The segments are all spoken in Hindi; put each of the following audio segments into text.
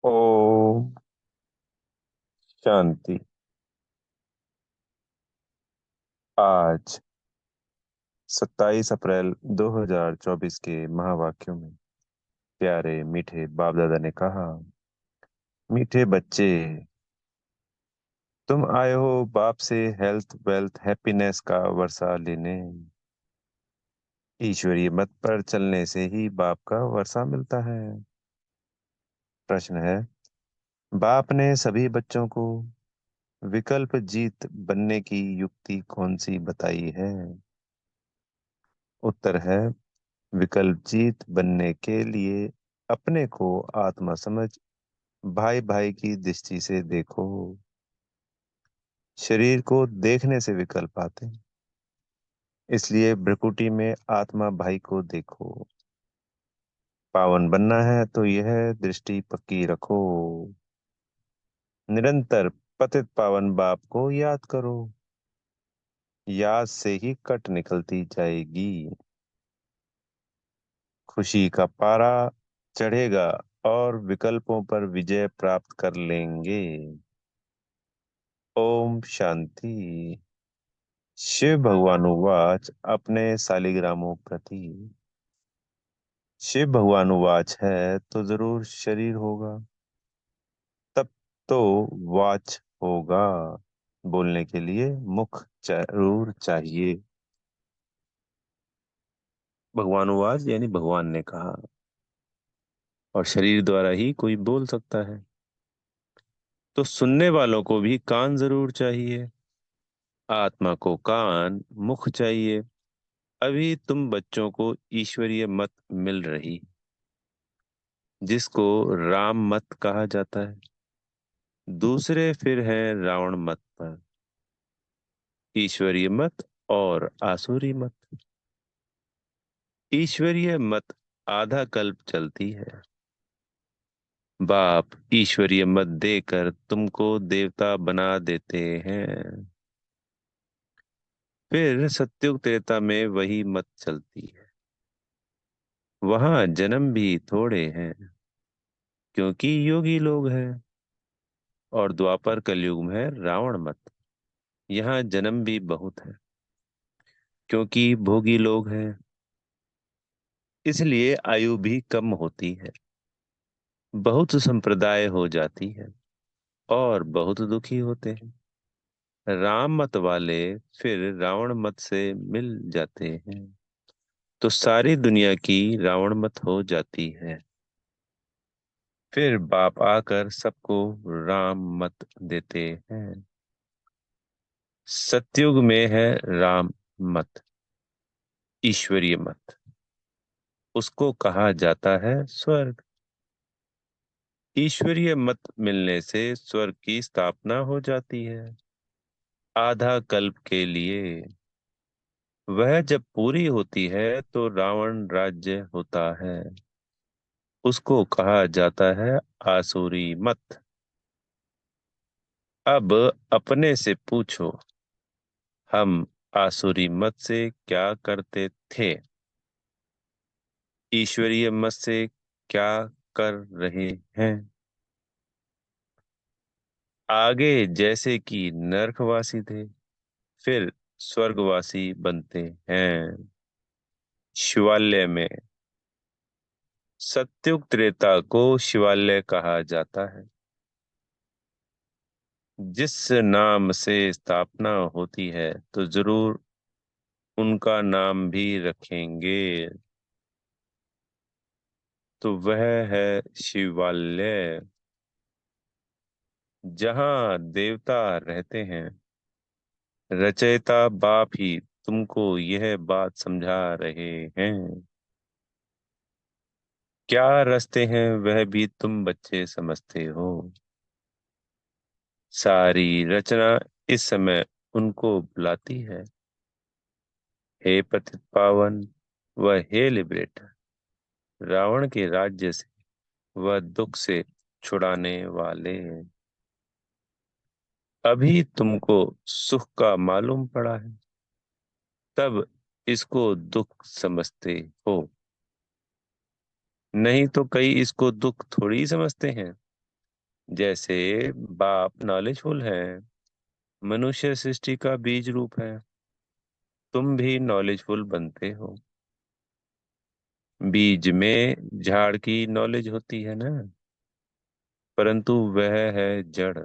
ओम शांति। आज 27 अप्रैल 2024 के महावाक्यों में प्यारे मीठे बाप दादा ने कहा, मीठे बच्चे, तुम आए हो बाप से हेल्थ वेल्थ हैप्पीनेस का वर्षा लेने। ईश्वरीय मत पर चलने से ही बाप का वर्षा मिलता है। प्रश्न है, बाप ने सभी बच्चों को विकल्प जीत बनने की युक्ति कौन सी बताई है? उत्तर है, विकल्प जीत बनने के लिए अपने को आत्मा समझ भाई भाई की दृष्टि से देखो। शरीर को देखने से विकल्प आते हैं, इसलिए भ्रिकुटी में आत्मा भाई को देखो। पावन बनना है तो यह दृष्टि पक्की रखो। निरंतर पतित पावन बाप को याद करो। याद से ही कट निकलती जाएगी। खुशी का पारा चढ़ेगा और विकल्पों पर विजय प्राप्त कर लेंगे। ओम शांति। शिव भगवानुवाच अपने सालिग्रामों प्रति। शिव भगवानुवाच है तो जरूर शरीर होगा, तब तो वाच होगा। बोलने के लिए मुख जरूर चाहिए। भगवानुवाच यानी भगवान ने कहा, और शरीर द्वारा ही कोई बोल सकता है, तो सुनने वालों को भी कान जरूर चाहिए। आत्मा को कान मुख चाहिए। अभी तुम बच्चों को ईश्वरीय मत मिल रही, जिसको राम मत कहा जाता है। दूसरे फिर हैं रावण मत पर, ईश्वरीय मत और आसुरी मत। ईश्वरीय मत आधा कल्प चलती है। बाप ईश्वरीय मत देकर तुमको देवता बना देते हैं। फिर सत्युग त्रेता में वही मत चलती है। वहां जन्म भी थोड़े हैं, क्योंकि योगी लोग हैं। और द्वापर कलयुग में है रावण मत। यहाँ जन्म भी बहुत है, क्योंकि भोगी लोग हैं। इसलिए आयु भी कम होती है। बहुत संप्रदाय हो जाती है और बहुत दुखी होते हैं। राम मत वाले फिर रावण मत से मिल जाते हैं, तो सारी दुनिया की रावण मत हो जाती है। फिर बाप आकर सबको राम मत देते हैं। सतयुग में है राम मत, ईश्वरीय मत। उसको कहा जाता है स्वर्ग। ईश्वरीय मत मिलने से स्वर्ग की स्थापना हो जाती है, आधा कल्प के लिए। वह जब पूरी होती है तो रावण राज्य होता है। उसको कहा जाता है आसुरी मत। अब अपने से पूछो, हम आसुरी मत से क्या करते थे? ईश्वरीय मत से क्या कर रहे हैं? आगे जैसे कि नरकवासी थे, फिर स्वर्गवासी बनते हैं। शिवालय में सत्युग त्रेता को शिवालय कहा जाता है। जिस नाम से स्थापना होती है तो जरूर उनका नाम भी रखेंगे, तो वह है शिवालय, जहाँ देवता रहते हैं। रचयिता बाप ही तुमको यह बात समझा रहे हैं। क्या रस्ते हैं वह भी तुम बच्चे समझते हो। सारी रचना इस समय उनको बुलाती है। हे पतित पावन व हे लिबरेटर, रावण के राज्य से व दुख से छुड़ाने वाले। अभी तुमको सुख का मालूम पड़ा है, तब इसको दुख समझते हो। नहीं तो कई इसको दुख थोड़ी समझते हैं। जैसे बाप नॉलेजफुल है, मनुष्य सृष्टि का बीज रूप है, तुम भी नॉलेजफुल बनते हो। बीज में झाड़ की नॉलेज होती है ना, परंतु वह है जड़।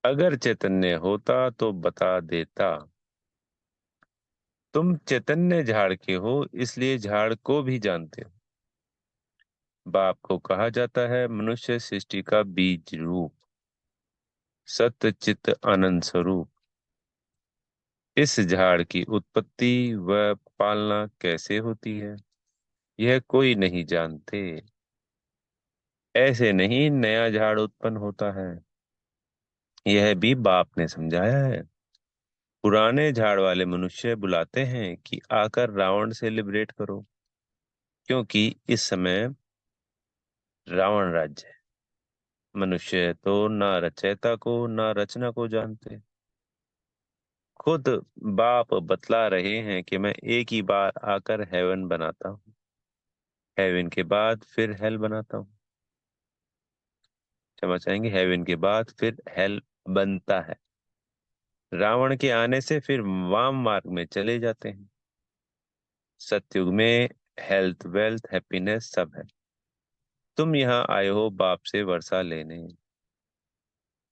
अगर चैतन्य होता तो बता देता। तुम चैतन्य झाड़ के हो, इसलिए झाड़ को भी जानते हो। बाप को कहा जाता है मनुष्य सृष्टि का बीज रूप, सत्य चित आनंद स्वरूप। इस झाड़ की उत्पत्ति व पालना कैसे होती है, यह कोई नहीं जानते। ऐसे नहीं नया झाड़ उत्पन्न होता है, यह भी बाप ने समझाया है। पुराने झाड़ वाले मनुष्य बुलाते हैं कि आकर रावण से लिबरेट करो, क्योंकि इस समय रावण राज्य है। मनुष्य तो ना रचयिता को ना रचना को जानते। खुद बाप बतला रहे हैं कि मैं एक ही बार आकर हेवन बनाता हूँ, हेवन के बाद फिर हेल बनाता हूँ। क्षमा चाहेंगे, हेवन के बाद फिर हेल बनता है। रावण के आने से फिर वाम मार्ग में चले जाते हैं। सतयुग में हेल्थ वेल्थ हैप्पीनेस सब है। तुम यहाँ आए हो बाप से वर्षा लेने,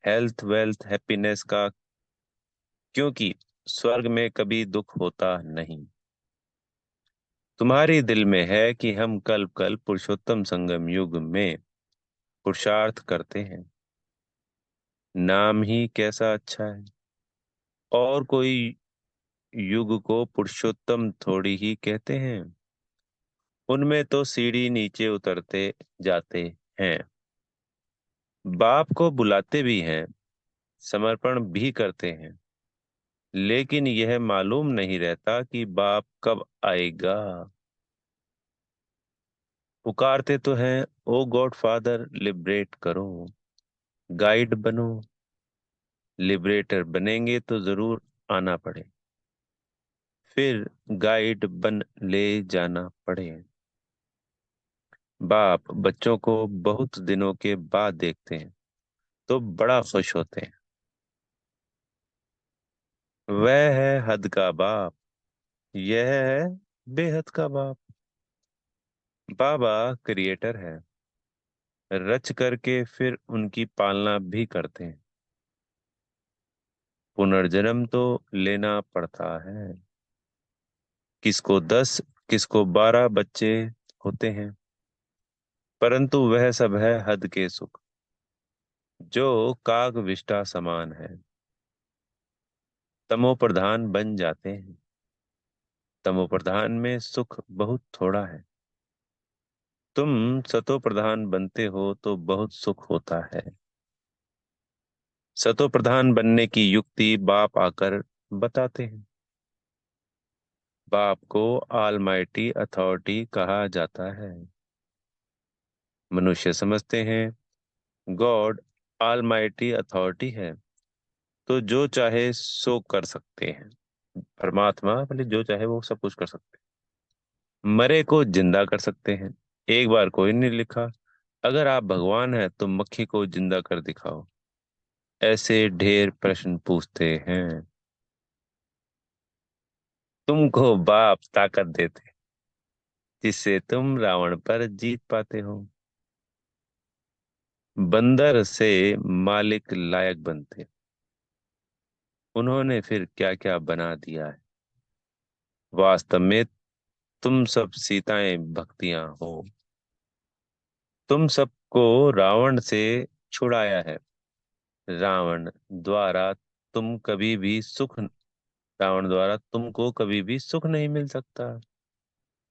हेल्थ वेल्थ हैप्पीनेस का, क्योंकि स्वर्ग में कभी दुख होता नहीं। तुम्हारे दिल में है कि हम कल कल पुरुषोत्तम संगम युग में पुरुषार्थ करते हैं। नाम ही कैसा अच्छा है। और कोई युग को पुरुषोत्तम थोड़ी ही कहते हैं। उनमें तो सीढ़ी नीचे उतरते जाते हैं। बाप को बुलाते भी हैं, समर्पण भी करते हैं, लेकिन यह मालूम नहीं रहता कि बाप कब आएगा। पुकारते तो हैं, ओ गॉड फादर लिबरेट करो, गाइड बनो। लिबरेटर बनेंगे तो जरूर आना पड़े, फिर गाइड बन ले जाना पड़े। बाप बच्चों को बहुत दिनों के बाद देखते हैं तो बड़ा खुश होते हैं। वह है हद का बाप, यह है बेहद का बाप। बाबा क्रिएटर है, रच करके फिर उनकी पालना भी करते हैं। पुनर्जन्म तो लेना पड़ता है। किसको 10, किसको 12 बच्चे होते हैं, परंतु वह सब है हद के सुख, जो काग विष्ठा समान है। तमो प्रधान बन जाते हैं। तमो प्रधान में सुख बहुत थोड़ा है। तुम सतो प्रधान बनते हो तो बहुत सुख होता है। सतो प्रधान बनने की युक्ति बाप आकर बताते हैं। बाप को ऑलमाइटी अथॉरिटी कहा जाता है। मनुष्य समझते हैं गॉड ऑलमाइटी अथॉरिटी है, तो जो चाहे सो कर सकते हैं। परमात्मा मतलब जो चाहे वो सब कुछ कर सकते हैं। मरे को जिंदा कर सकते हैं, एक बार कोई नहीं लिखा। अगर आप भगवान हैं तो मक्खी को जिंदा कर दिखाओ। ऐसे ढेर प्रश्न पूछते हैं। तुमको बाप ताकत देते, जिससे तुम रावण पर जीत पाते हो। बंदर से मालिक लायक बनते, उन्होंने फिर क्या क्या बना दिया है। वास्तव में तुम सब सीताएं भक्तियां हो। तुम सबको रावण से छुड़ाया है। रावण द्वारा तुम कभी भी सुख रावण द्वारा तुमको कभी भी सुख नहीं मिल सकता।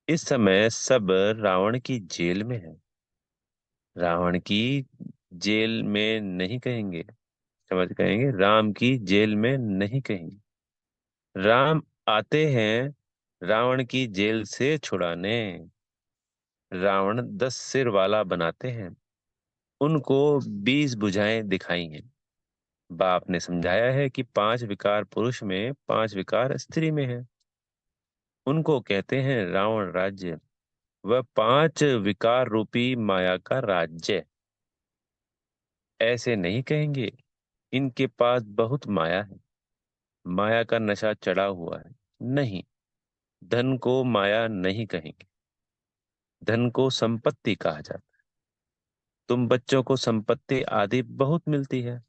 इस समय सब रावण की जेल में है। रावण की जेल में नहीं कहेंगे, समझ कहेंगे राम की जेल में नहीं कहेंगे। राम आते हैं रावण की जेल से छुड़ाने। रावण 10 सिर वाला बनाते हैं, उनको 20 भुजाएं दिखाई हैं। बाप ने समझाया है कि 5 विकार पुरुष में 5 विकार स्त्री में है। उनको कहते हैं रावण राज्य, वह 5 विकार रूपी माया का राज्य। ऐसे नहीं कहेंगे इनके पास बहुत माया है, माया का नशा चढ़ा हुआ है। नहीं, धन को माया नहीं कहेंगे, धन को संपत्ति कहा जाता है। तुम बच्चों को संपत्ति आदि बहुत मिलती है,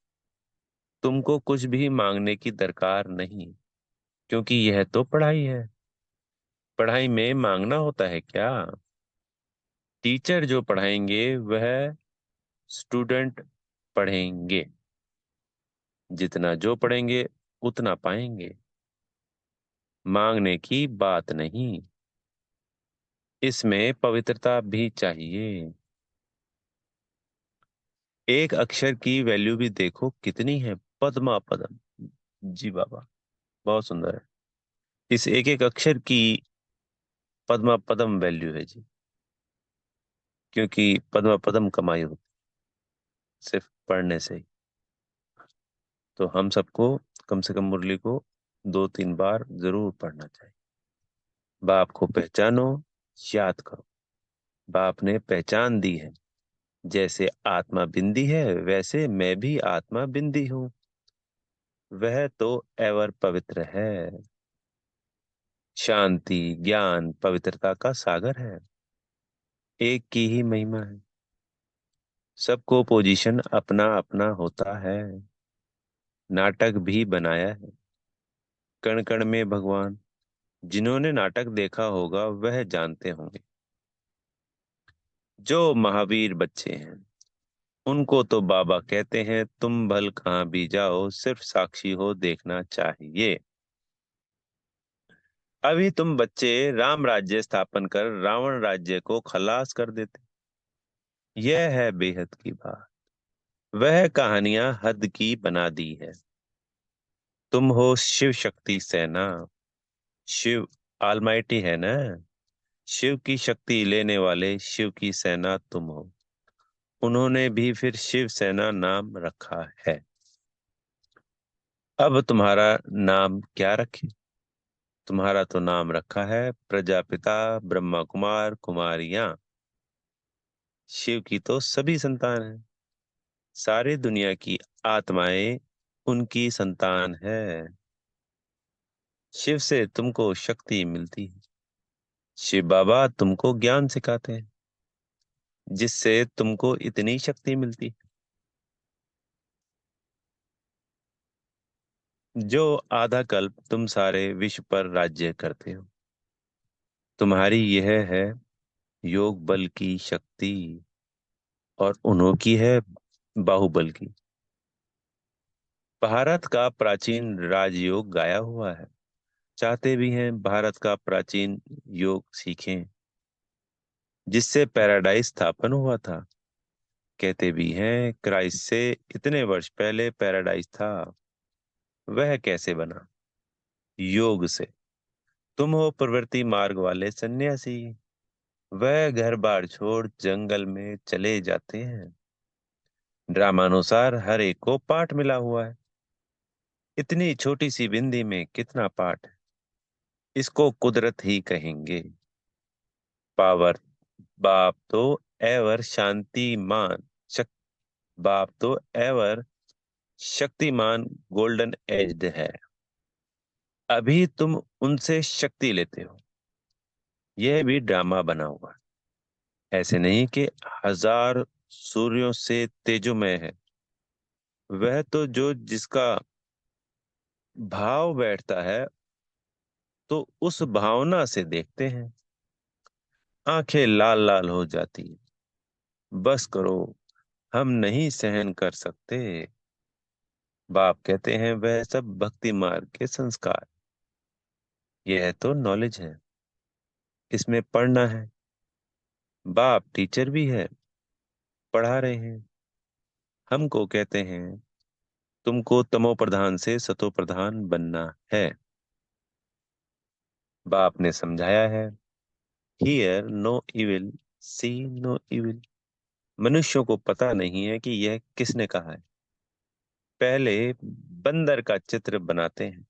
तुमको कुछ भी मांगने की दरकार नहीं, क्योंकि यह तो पढ़ाई है। पढ़ाई में मांगना होता है क्या? टीचर जो पढ़ाएंगे वह स्टूडेंट पढ़ेंगे, जितना जो पढ़ेंगे उतना पाएंगे, मांगने की बात नहीं। इसमें पवित्रता भी चाहिए। एक अक्षर की वैल्यू भी देखो कितनी है, पद्मा पदम। जी बाबा, बहुत सुंदर है। इस एक एक अक्षर की पद्मा पदम वैल्यू है जी, क्योंकि पद्मा पदम कमाई होती सिर्फ पढ़ने से ही। तो हम सबको कम से कम मुरली को 2-3 बार जरूर पढ़ना चाहिए। बाप को पहचानो, याद करो। बाप ने पहचान दी है, जैसे आत्मा बिंदी है वैसे मैं भी आत्मा बिंदी हूँ। वह तो एवर पवित्र है, शांति ज्ञान पवित्रता का सागर है। एक की ही महिमा है, सबको पोजीशन अपना अपना होता है। नाटक भी बनाया है, कण कण में भगवान। जिन्होंने नाटक देखा होगा वह जानते होंगे। जो महावीर बच्चे हैं उनको तो बाबा कहते हैं तुम भल कहाँ भी जाओ, सिर्फ साक्षी हो देखना चाहिए। अभी तुम बच्चे राम राज्य स्थापन कर रावण राज्य को खलास कर देते। यह है बेहद की बात। वह कहानियां हद की बना दी है। तुम हो शिव शक्ति सेना। शिव ऑलमाइटी है ना, शिव की शक्ति लेने वाले शिव की सेना तुम हो। उन्होंने भी फिर शिव सेना नाम रखा है। अब तुम्हारा नाम क्या रखे? तुम्हारा तो नाम रखा है प्रजापिता ब्रह्मा कुमार कुमारियां। शिव की तो सभी संतान है, सारी दुनिया की आत्माएं उनकी संतान है। शिव से तुमको शक्ति मिलती है। शिव बाबा तुमको ज्ञान सिखाते हैं, जिससे तुमको इतनी शक्ति मिलती है। जो आधा कल्प तुम सारे विश्व पर राज्य करते हो, तुम्हारी यह है योग बल की शक्ति, और उन्हों की है बाहुबल की। भारत का प्राचीन राजयोग गाया हुआ है, चाहते भी हैं भारत का प्राचीन योग सीखें, जिससे पैराडाइज स्थापन हुआ था। कहते भी हैं क्राइस्ट से इतने वर्ष पहले पैराडाइज था। वह कैसे बना? योग से। तुम हो प्रवृत्ति मार्ग वाले सन्यासी, वह घर बार छोड़ जंगल में चले जाते हैं। ड्रामानुसार हर एक को पाठ मिला हुआ है। इतनी छोटी सी बिंदी में कितना पाठ है। इसको कुदरत ही कहेंगे। पावर। बाप तो एवर शांतिमान शक बाप तो एवर शक्तिमान गोल्डन एज्ड है। अभी तुम उनसे शक्ति लेते हो। यह भी ड्रामा बना हुआ है। ऐसे नहीं कि हजार सूर्यों से तेजोमय है। वह तो जो जिसका भाव बैठता है तो उस भावना से देखते हैं। आंखें लाल लाल हो जाती है। बस करो, हम नहीं सहन कर सकते। बाप कहते हैं वह सब भक्ति मार्ग के संस्कार। यह तो नॉलेज है, इसमें पढ़ना है। बाप टीचर भी है, पढ़ा रहे हैं। हमको कहते हैं तुमको तमो प्रधान से सतो प्रधान बनना है। बाप ने समझाया है hear no evil, see no evil. मनुष्यों को पता नहीं है कि यह किसने कहा है। पहले बंदर का चित्र बनाते हैं,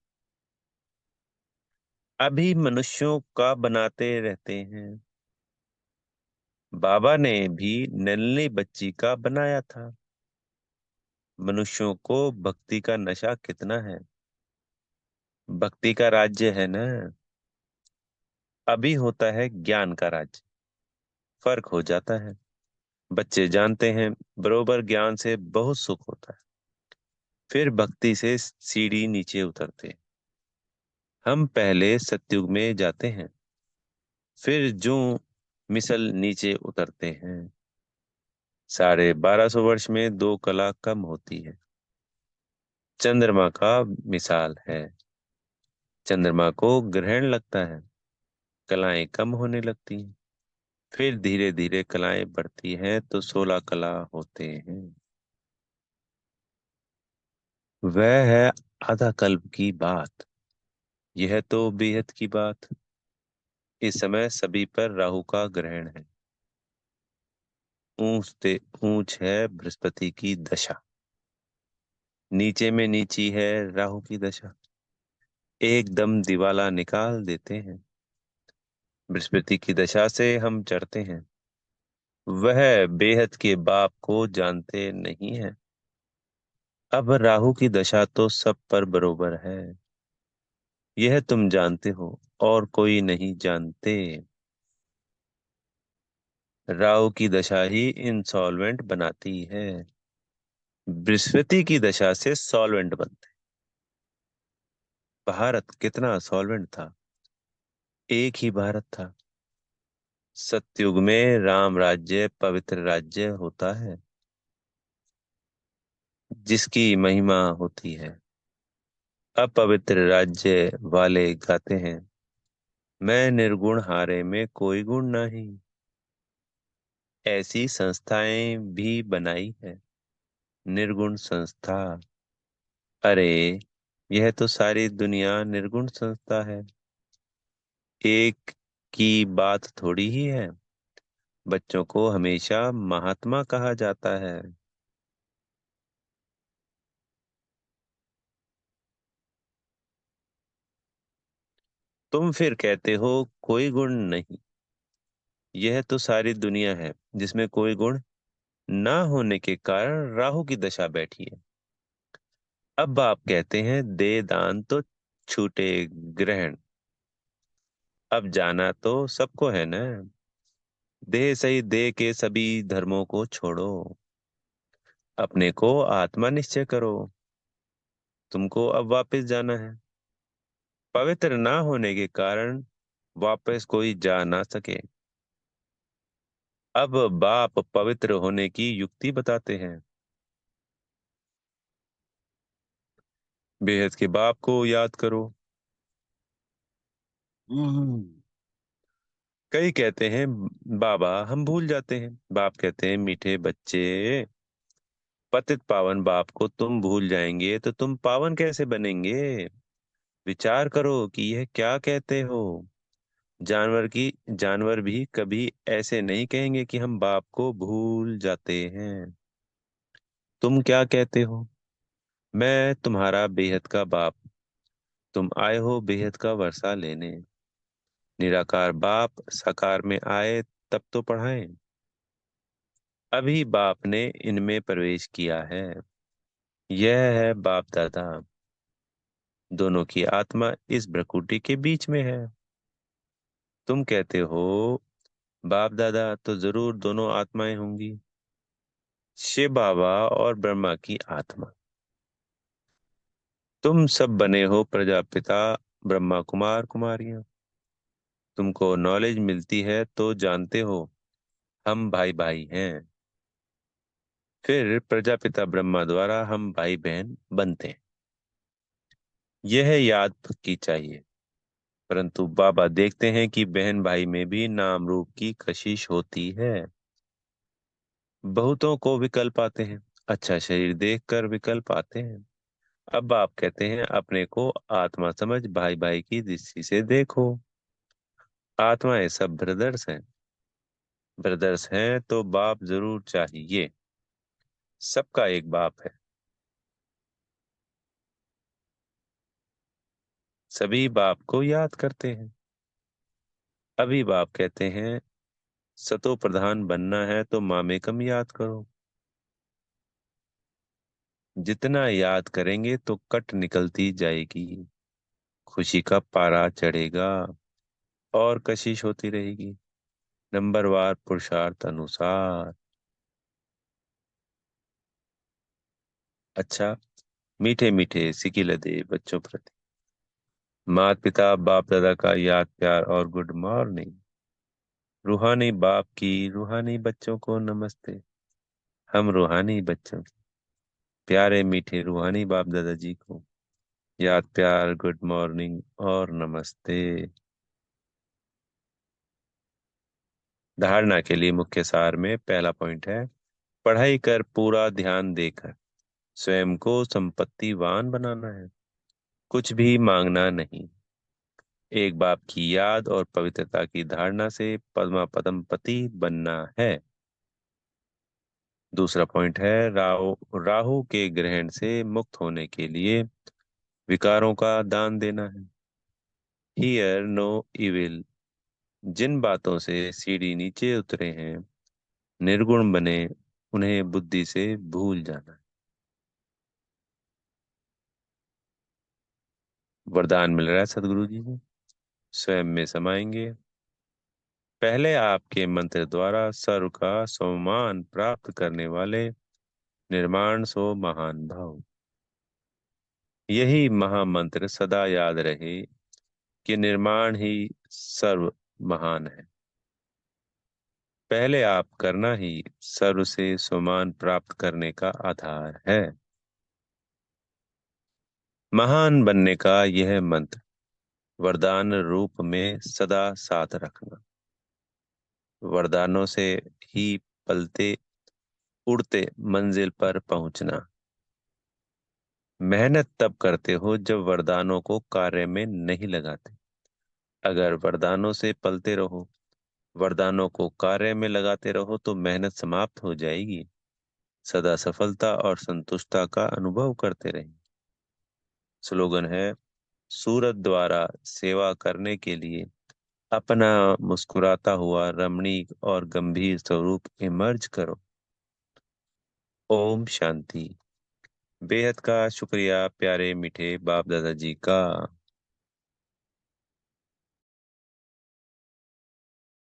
अभी मनुष्यों का बनाते रहते हैं। बाबा ने भी नन्ही बच्ची का बनाया था। मनुष्यों को भक्ति का नशा कितना है। भक्ति का राज्य है ना। अभी होता है ज्ञान का राज्य। फर्क हो जाता है। बच्चे जानते हैं बरोबर ज्ञान से बहुत सुख होता है। फिर भक्ति से सीढ़ी नीचे उतरते हैं। हम पहले सतयुग में जाते हैं, फिर जो मिसल नीचे उतरते हैं। 1250 वर्ष में दो कला कम होती है। चंद्रमा का मिसाल है। चंद्रमा को ग्रहण लगता है, कलाएं कम होने लगती हैं। फिर धीरे धीरे कलाएं बढ़ती हैं तो 16 कला होते हैं। वह है आधा कल्प की बात। यह तो बेहद की बात। इस समय सभी पर राहु का ग्रहण है। ऊंच है बृहस्पति की दशा। नीचे में नीची है राहु की दशा। एकदम दिवाला निकाल देते हैं। बृहस्पति की दशा से हम चढ़ते हैं। वह बेहद के बाप को जानते नहीं है। अब राहु की दशा तो सब पर बरोबर है। यह तुम जानते हो और कोई नहीं जानते। राहु की दशा ही इंसॉल्वेंट बनाती है। बृहस्पति की दशा से सॉल्वेंट बनते। भारत कितना सॉल्वेंट था। एक ही भारत था। सतयुग में राम राज्य पवित्र राज्य होता है, जिसकी महिमा होती है। अपवित्र राज्य वाले गाते हैं, मैं निर्गुण हारे में कोई गुण नहीं। ऐसी संस्थाएं भी बनाई है, निर्गुण संस्था। अरे, यह तो सारी दुनिया निर्गुण संस्था है। एक की बात थोड़ी ही है। बच्चों को हमेशा महात्मा कहा जाता है। तुम फिर कहते हो कोई गुण नहीं। यह तो सारी दुनिया है जिसमें कोई गुण ना होने के कारण राहु की दशा बैठी है। अब आप कहते हैं दे दान तो छूटे ग्रहण। अब जाना तो सबको है ना। देह सही दे के सभी धर्मों को छोड़ो। अपने को आत्मा निश्चय करो। तुमको अब वापस जाना है। पवित्र ना होने के कारण वापस कोई जा ना सके। अब बाप पवित्र होने की युक्ति बताते हैं। बेहद के बाप को याद करो। हम्म। कई कहते हैं बाबा हम भूल जाते हैं। बाप कहते हैं मीठे बच्चे, पतित पावन बाप को तुम भूल जाएंगे तो तुम पावन कैसे बनेंगे। विचार करो कि यह क्या कहते हो। जानवर भी कभी ऐसे नहीं कहेंगे कि हम बाप को भूल जाते हैं। तुम क्या कहते हो। मैं तुम्हारा बेहद का बाप। तुम आए हो बेहद का वर्षा लेने। निराकार बाप साकार में आए तब तो पढ़ाएं। अभी बाप ने इनमें प्रवेश किया है। यह है बाप दादा। दोनों की आत्मा इस भ्रकुटी के बीच में है। तुम कहते हो बाप दादा तो जरूर दोनों आत्माएं होंगी। शिव बाबा और ब्रह्मा की आत्मा। तुम सब बने हो प्रजापिता, ब्रह्मा कुमार कुमारियां। तुमको नॉलेज मिलती है तो जानते हो हम भाई भाई हैं। फिर प्रजापिता ब्रह्मा द्वारा हम भाई बहन बनते हैं। यह याद की चाहिए। परंतु बाबा देखते हैं कि बहन भाई में भी नाम रूप की कशिश होती है। बहुतों को विकल्प आते हैं। अच्छा शरीर देखकर विकल्प आते हैं। अब आप कहते हैं अपने को आत्मा समझ भाई भाई की दृष्टि से देखो। आत्माएं सब ब्रदर्स हैं। ब्रदर्स हैं तो बाप जरूर चाहिए। सबका एक बाप है। सभी बाप को याद करते हैं। अभी बाप कहते हैं सतो प्रधान बनना है तो मामेकम याद करो। जितना याद करेंगे तो कट निकलती जाएगी। खुशी का पारा चढ़ेगा और कशिश होती रहेगी। नंबरवार पुरुषार्थ अनुसार। अच्छा, मीठे मीठे सिकी लदे बच्चों प्रति माता पिता बाप दादा का याद प्यार और गुड मॉर्निंग। रूहानी बाप की रूहानी बच्चों को नमस्ते। हम रूहानी बच्चों के प्यारे मीठे रूहानी बाप दादाजी को याद प्यार गुड मॉर्निंग और नमस्ते। धारणा के लिए मुख्य सार में पहला पॉइंट है, पढ़ाई कर पूरा ध्यान देकर स्वयं को संपत्तिवान बनाना है, कुछ भी मांगना नहीं। एक बाप की याद और पवित्रता की धारणा से पद्मा पदम पति बनना है। दूसरा पॉइंट है, राहु राहु के ग्रहण से मुक्त होने के लिए विकारों का दान देना है। Hear no evil. जिन बातों से सीढ़ी नीचे उतरे हैं, निर्गुण बने, उन्हें बुद्धि से भूल जाना है। वरदान मिल रहा है सदगुरु जी से। स्वयं में समाएंगे। पहले आपके मंत्र द्वारा सर्व का सम्मान प्राप्त करने वाले निर्माण सो महान भाव। यही महामंत्र सदा याद रहे कि निर्माण ही सर्व महान है। पहले आप करना ही सर्व से सम्मान प्राप्त करने का आधार है। महान बनने का यह मंत्र वरदान रूप में सदा साथ रखना। वरदानों से ही पलते उड़ते मंजिल पर पहुंचना। मेहनत तब करते हो जब वरदानों को कार्य में नहीं लगाते। अगर वरदानों से पलते रहो, वरदानों को कार्य में लगाते रहो तो मेहनत समाप्त हो जाएगी। सदा सफलता और संतुष्टता का अनुभव करते रहें। स्लोगन है, सूरत द्वारा सेवा करने के लिए अपना मुस्कुराता हुआ रमणीक और गंभीर स्वरूप इमर्ज करो। ओम शांति। बेहद का शुक्रिया प्यारे मीठे बाप दादाजी का।